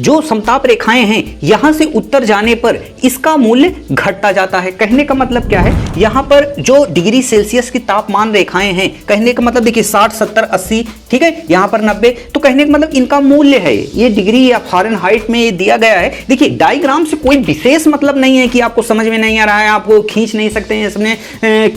जो समताप रेखाएं हैं यहां से उत्तर जाने पर इसका मूल्य घटता जाता है। कहने का मतलब क्या है, यहां पर जो डिग्री सेल्सियस की तापमान रेखाएं हैं, कहने का मतलब देखिए 60, 70, 80, ठीक है, यहां पर 90, तो कहने का मतलब इनका मूल्य है ये डिग्री या फ़ारेनहाइट में ये दिया गया है। देखिए डायग्राम से कोई विशेष मतलब नहीं है कि आपको समझ में नहीं आ रहा है, आपको खींच नहीं सकते हैं इसमें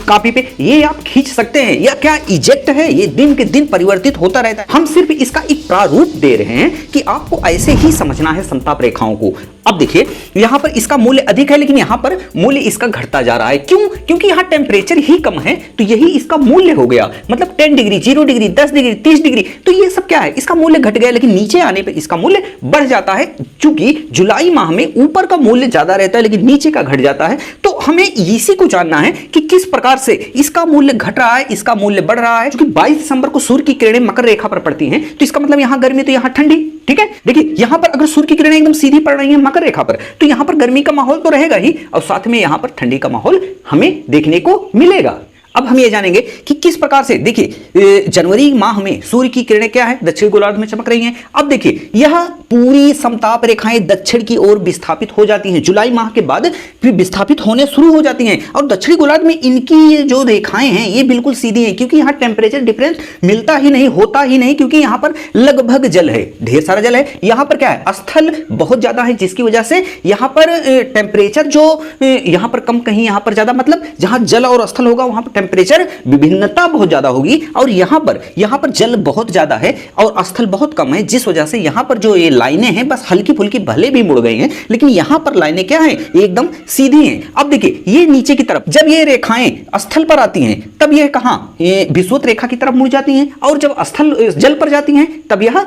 कॉपी पे, ये आप खींच सकते हैं। या क्या इजेक्ट है, ये दिन के दिन परिवर्तित होता रहता है। हम सिर्फ इसका एक प्रारूप दे रहे हैं कि आपको ऐसे ही समझना है समताप रेखाओं को। अब देखिए यहां पर इसका मूल्य अधिक है लेकिन यहां पर मूल्य इसका घटता जा रहा है। क्यों? क्योंकि यहां टेम्परेचर ही कम है, तो यही इसका मूल्य हो गया। मतलब 10 डिग्री, 0 डिग्री, 10 डिग्री, 30 डिग्री, तो ये सब क्या है, इसका मूल्य घट गया, लेकिन नीचे आने पर इसका मूल्य बढ़ जाता है। चूंकि जुलाई माह में ऊपर का मूल्य ज्यादा रहता है लेकिन नीचे का घट जाता है, तो हमें इसी को जानना है कि किस प्रकार से इसका मूल्य घट रहा है, इसका मूल्य बढ़ रहा है। क्योंकि 22 दिसंबर को सूर्य की किरणें मकर रेखा पर पड़ती हैं, तो इसका मतलब यहां गर्मी तो यहां ठंडी, ठीक है। देखिए यहां पर अगर सूर्य की किरणें एकदम सीधी पड़ रही हैं मकर रेखा पर, तो यहां पर गर्मी का माहौल तो रहेगा ही और साथ में यहां पर ठंडी का माहौल हमें देखने को मिलेगा। अब हम ये जानेंगे कि किस प्रकार से, देखिए जनवरी माह में सूर्य की किरणें क्या है, दक्षिण गोलार्ध में चमक रही हैं। अब देखिए यह पूरी समताप रेखाएं दक्षिण की ओर विस्थापित हो जाती हैं, जुलाई माह के बाद फिर विस्थापित होने शुरू हो जाती हैं। और दक्षिणी गोलार्ध में इनकी ये जो रेखाएं हैं ये बिल्कुल सीधी हैं, क्योंकि यहाँ टेम्परेचर डिफरेंस मिलता ही नहीं, होता ही नहीं, क्योंकि यहाँ पर लगभग जल है, ढेर सारा जल है। यहाँ पर क्या है, स्थल बहुत ज्यादा है, जिसकी वजह से यहाँ पर टेम्परेचर जो यहाँ पर कम, कहीं यहाँ पर ज्यादा, मतलब जहां जल और स्थल होगा वहां पर टेम्परेचर विभिन्नता बहुत ज्यादा होगी। और यहाँ पर जल बहुत ज्यादा है और स्थल बहुत कम है, जिस वजह से यहाँ पर जो ये लाइनें हैं बस हल्की फुल्की भले भी मुड़ गई हैं, लेकिन यहां पर लाइनें क्या हैं, एकदम सीधी हैं। अब देखिए ये नीचे की तरफ जब ये रेखाएं स्थल पर आती हैं तब यह कहां, ये विषुवत रेखा की तरफ मुड़ जाती हैं, और जब स्थल जल पर जाती हैं तब यह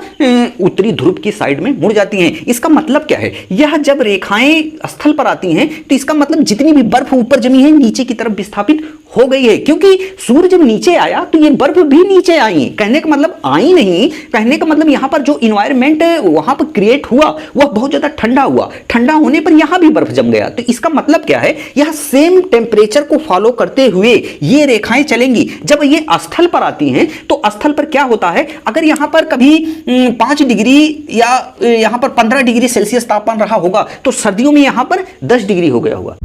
उत्तरी ध्रुव की साइड में मुड़ जाती हैं। इसका मतलब क्या है, यह जब रेखाएं स्थल पर आती हैं तो इसका मतलब जितनी भी बर्फ ऊपर जमी है नीचे की तरफ विस्थापित हो गई है, क्योंकि सूर्य जब नीचे आया तो ये बर्फ भी नीचे आई। कहने का मतलब आई नहीं, कहने का मतलब यहां पर जो इन्वायरमेंट वहां पर क्रिएट हुआ वह बहुत ज्यादा ठंडा हुआ, ठंडा होने पर यहां भी बर्फ जम गया। तो इसका मतलब क्या है, यह सेम टेम्परेचर को फॉलो करते हुए ये रेखाएं चलेंगी। जब ये स्थल पर आती हैं तो स्थल पर क्या होता है, अगर यहां पर कभी 5 डिग्री या यहां पर 15 डिग्री सेल्सियस तापमान रहा होगा तो सर्दियों में यहां पर 10 डिग्री हो गया होगा।